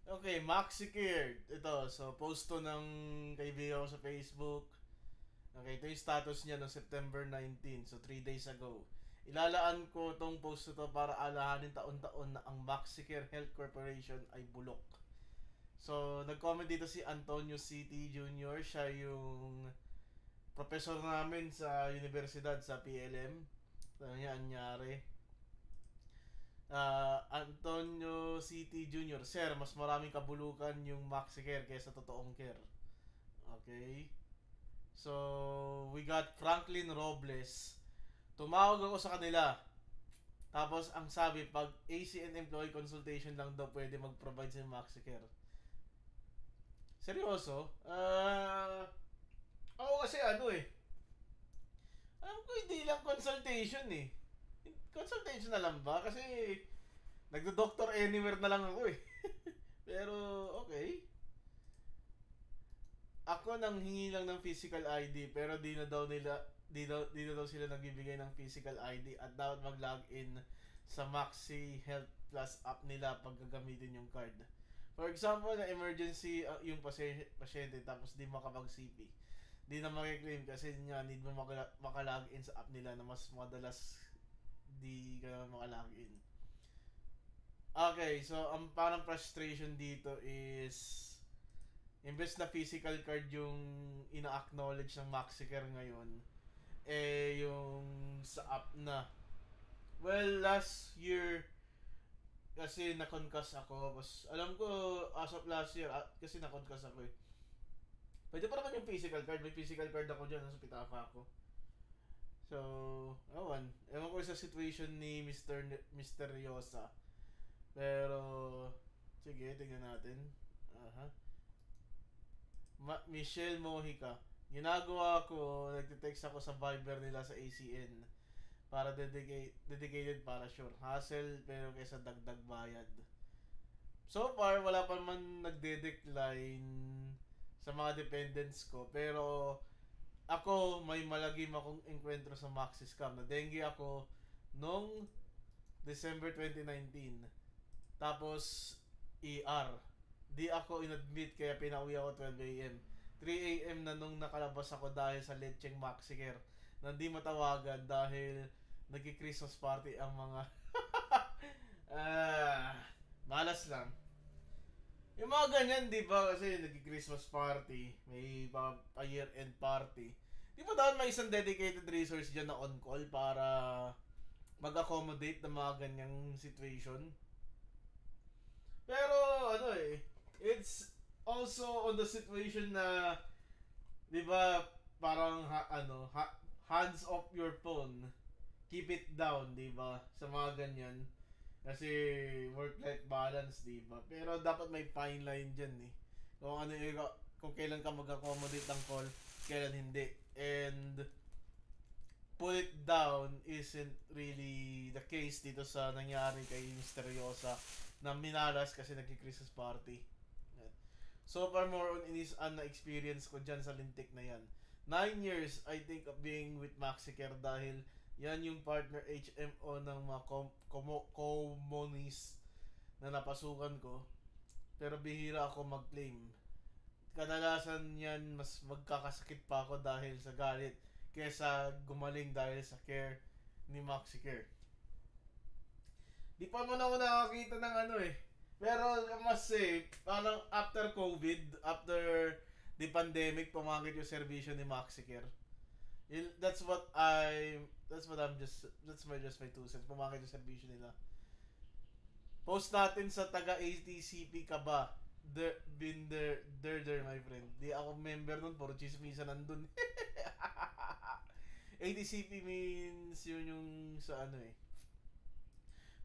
Okay, MaxiCare. Ito, so post to ng kaibigan ko sa Facebook. Okay, ito yung status niya no September 19, so 3 days ago. Ilalaan ko tong post to para alahanin taon-taon na ang MaxiCare Health Corporation ay bulok. So, nag-comment dito si Antonio City Jr. Siya yung professor namin sa universidad sa PLM. Ano niya, anyari. Antonio City Jr. Sir, mas maraming kabulukan yung Maxi Care kaysa totoong care. Okay? So, we got Franklin Robles. Tumawag ako sa kanila. Tapos, ang sabi, pag ACN employee consultation lang daw pwede mag-provide sa Maxi Care. Seryoso? Ako kasi ano eh. Alam ko hindi lang consultation eh. Consultation na lang ba? Kasi nagdo-doctor anywhere na lang ako eh. Pero okay. Ako nang hingi lang ng physical ID pero di na daw sila nagbibigay ng physical ID at dapat mag-login sa Maxi Health Plus app nila pag gagamitin yung card. For example, na emergency yung pasyente tapos di makapag-CP. Di na makiklaim kasi nga need mo maka-login sa app nila na mas madalas di ka maka-login. Okay, so ang parang frustration dito is imbes na physical card yung ina-acknowledge ng Maxicare ngayon, eh yung sa app na. Well, last year, kasi na-concuss ako. Alam ko, as of last year, kasi na-concuss ako eh. Pwede pa naman yung physical card. May physical card ako dyan. Nasa pitaka ako. So, ewan. Ewan ko sa situation ni Misteriosa. Pero, sige, tingnan natin. Aha. Michelle Mojica. Ginagawa ko, nagte-text ako sa Viber nila sa ACN para dedicated para sure. Hassle pero kaysa dagdag bayad. So far, wala pa man nagde-decline sa mga dependents ko. Pero ako, may malagim akong enkwentro sa Maxi Scam. Na-dengue ako nung December 2019. Tapos, ER. Di ako inadmit kaya pinauwi ako 12 a.m. 3 a.m. na nung nakalabas ako dahil sa lecheng Maxicare na di matawagan dahil nagki-Christmas party ang mga malas lang. Yung mga ganyan, di ba? Kasi nagki-Christmas party, may pa year-end party. Di ba dapat may isang dedicated resource dyan na on-call para mag-accommodate ng mga ganyang situation? Pero ano eh, it's also on the situation na 'di ba parang hands off your phone. Keep it down, 'di ba? Sa mga ganyan. Kasi work-life balance, 'di ba? Pero dapat may fine line diyan eh. Kung ano kung kailan ka mag-accommodate ng call, kailan hindi. And pull it down isn't really the case dito sa nangyari kay Misteriosa na minalas kasi nagki-Christmas party. So far more on inis na experience ko dyan sa lintik na yan. 9 years I think of being with Maxicare dahil yan yung partner HMO ng mga communist na napasukan ko. Pero bihira ako mag-claim. Kadalasan yan mas magkakasakit pa ako dahil sa galit kesa gumaling dahil sa care ni Maxicare. Di pa man ako nakakita ng ano eh. Pero mas eh, parang after COVID, after the pandemic, pumakit yung servisyo ni Maxicare. That's my 2 cents. Pumakit yung servisyo nila. Post natin sa taga ATCP ka ba? There, my friend. Di ako member nun, puro chismisa nandun. ATCP means yun yung sa ano eh.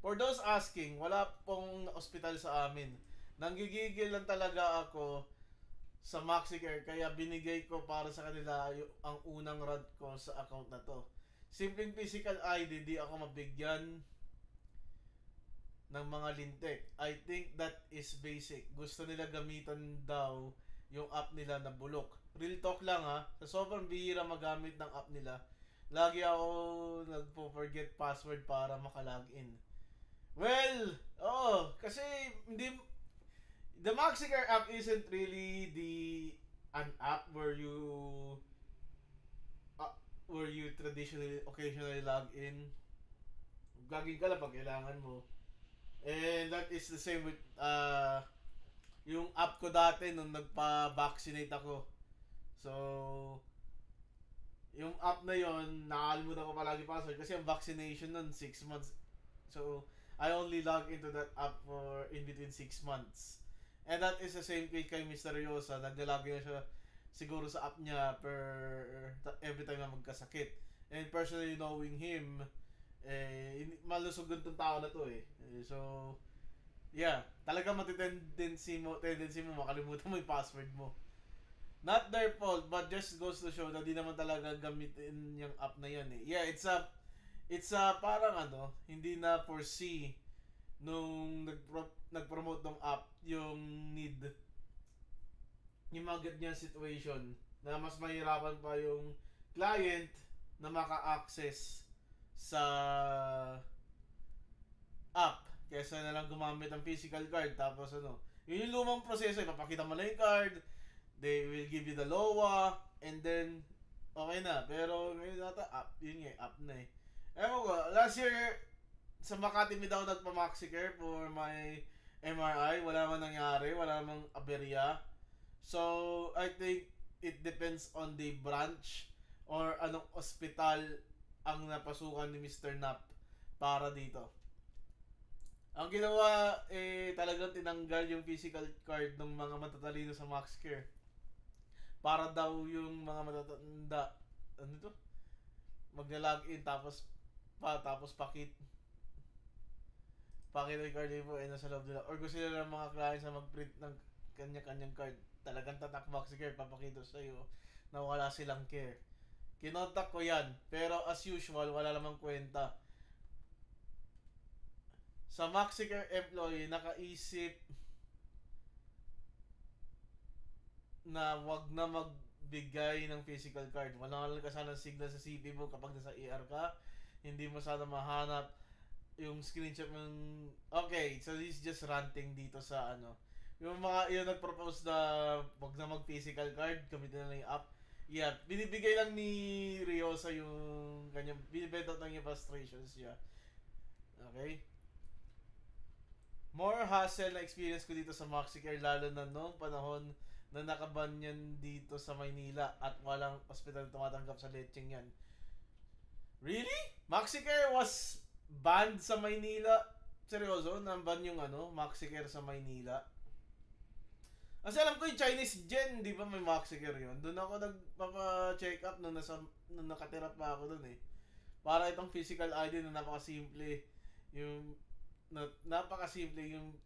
For those asking, wala pong ospital sa amin. Nanggigigil lang talaga ako sa Maxicare kaya binigay ko para sa kanila ang unang rad ko sa account na to. Simpleng physical ID, di ako mabigyan ng mga lintik. I think that is basic. Gusto nila gamitan daw yung app nila na bulok. Real talk lang ha, sa sobrang bihira magamit ng app nila, lagi ako nagpo-forget password para makalogin. Well, kasi hindi The Maxicar app isn't really an app uh, where you traditionally occasionally log in. Login ka lang pag kailangan mo. And that is the same with yung app ko dati nung nagpa-vaccinate ako. So, yung app na yon, nakalimutan ko palagi password kasi ang vaccination nun 6 months. So, I only log into that app for in between 6 months. And that is the same case kay Mr. Riosa. Naglalagay na siya siguro sa app niya every time na magkasakit. And personally knowing him, malusog tong tao na to eh. So, yeah, talaga tendency mo makalimutan mo yung password mo. Not their fault, but just goes to show na di naman talaga gamitin yung app na yan eh. Yeah, it's a parang hindi na foresee nung nag-promote ng app yung need, yung mga ganyan situation na mas mahirapan pa yung client na maka-access sa app kaysa na lang gumamit ng physical card. Tapos yun yung lumang proseso, ipapakita mo na yung card, they will give you the LOA, and then okay na. Pero ngayon nata app, yun nga, app na eh. Ewan ko, last year sa Makati Mid ako nagpa-Maxicare for my MRI, wala man nangyari, wala namang aberya. So I think it depends on the branch or anong ospital ang napasukan ni Mr. Nap para dito. Ang ginawa talagang tinanggal yung physical card ng mga matatalino sa Maxcare para daw yung mga matatanda magla-login tapos pakit yung card mo nasa loob nila, or gusto nila ng mga clients na mag-print ng kanya-kanyang card, talagang tatak Maxicare papakita sa iyo na wala silang care. Kinontak ko yan, pero as usual wala namang kwenta. Sa Maxicare employee nakaisip na wag na magbigay ng physical card. Wala ka sana signal sa CP mo kapag nasa ER ka. Hindi mo sana mahanap yung screenshot ng... Okay, so this is just ranting dito sa yung nag-propose na wag na mag-physical card, gamitin na lang yung app. Yeah, binibigay lang ni Riosa yung kanyang, binibenta lang yung frustrations niya. Okay? More hassle na experience ko dito sa Maxicare, lalo na noong panahon na nakaban yan dito sa Maynila at walang hospital tumatanggap sa lecheng yan. Really? Maxicare was banned sa Maynila? Seryoso? Namban yung Maxicare sa Maynila? Kasi alam ko yung Chinese Gen, di ba may Maxicare yun? Doon ako nagpapa-check up nung nakatira pa ako doon eh. Para itong physical ID na napakasimple. Napakasimple yung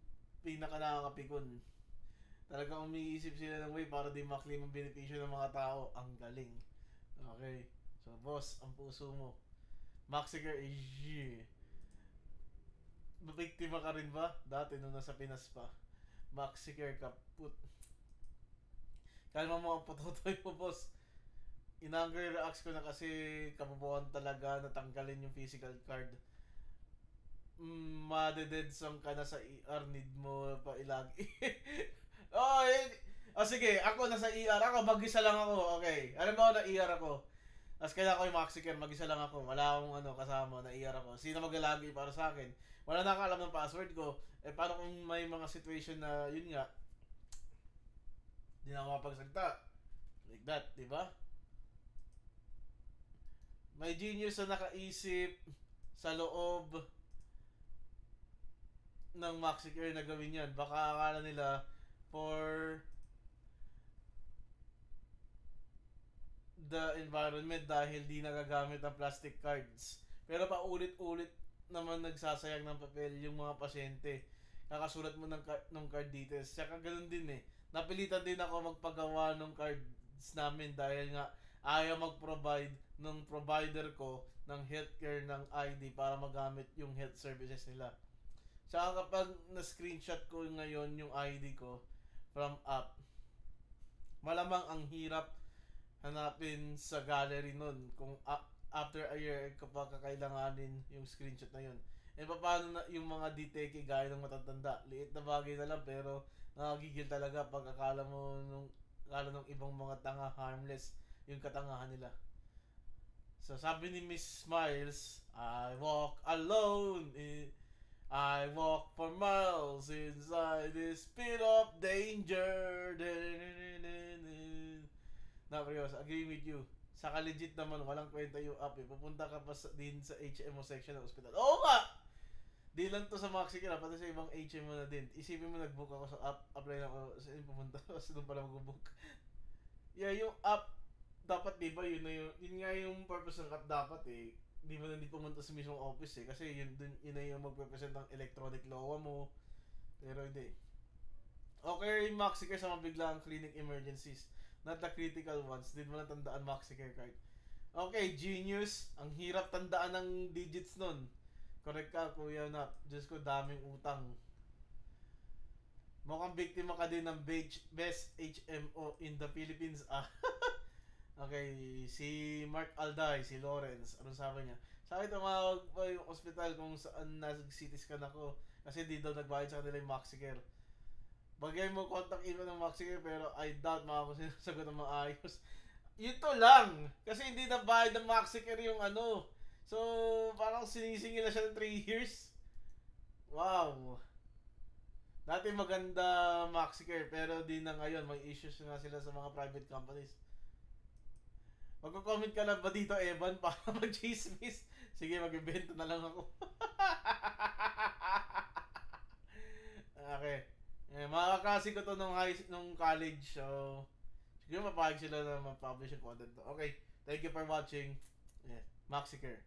pinaka nakakapikon. Talagang umiisip sila ng way para di maklaim ang benepisyo ng mga tao. Ang galing. Okay. So, boss, ang puso mo. Maxicare is Biktima ka rin ba? Dati nung nasa Pinas pa. Maxicare kaput. Kalma mo ang putotoy mo, boss. Inanger reacts ko na kasi kabubuhan talaga natanggalin yung physical card. Madededsom ka na sa ER, need mo pa ilagi. Sige, ako nasa ER ako, mag-isa lang ako. Okay, alam mo na ER ako. Tapos kailangan ko yung Maxicare, mag-isa lang ako. Wala akong kasama na ER ako. Sino maglalagi para sa akin? Wala nakakalam ng password ko. Paano kung may mga situation na yun nga, hindi na ako mapagsalita. Like that, di ba? May genius na nakaisip sa loob ng Maxicare na gawin yan. Baka akala nila for the environment dahil di nagagamit ang plastic cards. Pero paulit-ulit naman nagsasayang ng papel yung mga pasyente. Kakasulat mo ng card details. Saka ganun din eh. Napilitan din ako magpagawa ng cards namin dahil nga ayaw mag-provide ng provider ko ng healthcare ng ID para magamit yung health services nila. Saka kapag na-screenshot ko ngayon yung ID ko from app, malamang ang hirap hanapin sa gallery nun kung after a year kapag kakailanganin yung screenshot na yun. Paano na yung mga DTK gaya ng matatanda? Liit na bagay na lang pero Nakagigil talaga pag akala nung ibang mga tanga harmless yung katangahan nila. So sabi ni Miss Smiles, I walk alone. I walk for miles inside this pit of danger. Na, Prios, agree with you. Saka legit naman, walang kwenta yung app eh. Pupunta ka pa din sa HMO section ng ospital. Oo nga! Di lang to sa Maxicare, pati sa ibang HMO na din. Isipin mo, nag-book ako sa app, apply na ako, saan pupunta ako, saan pala mag-book. Yeah, yung app, dapat diba, yun nga yung purpose ng app dapat eh. Di mo na hindi pumunta sa mismong office eh. Kasi yun na yung magrepresent ng electronic law mo. Pero hindi. Okay, Maxicare sa mabiglang clinic emergencies. Not the critical ones. Di mo na tandaan Maxicare card. Okay, genius. Ang hirap tandaan ng digits nun. Correct ka, Kuya Nap. Diyos ko, daming utang. Mukhang biktima ka din ng best HMO in the Philippines. Okay, si Mark Alday, si Lawrence. Anong sabi niya? Sa akin, tumawag pa yung ospital kung saan nag-CT scan ako. Kasi di daw nagbayad sa kanila yung Maxicare. Bagay mo contact email ng Maxicare pero I doubt makakasinasagot ng maayos. Ito lang! Kasi hindi na bayad ng Maxicare yung ano. So, parang sinisingil na siya ng 3 years. Wow! Dati maganda Maxicare pero di na ngayon. May issues na sila sa mga private companies. Magko-comment ka na ba dito, Evan, para mag-chismis? Sige, mag-invento na lang ako. Okay. Makakasi ko to nung college, so siguro mapahig sila na ma-publish yung content to. Okay, thank you for watching. Yeah, Maxicare.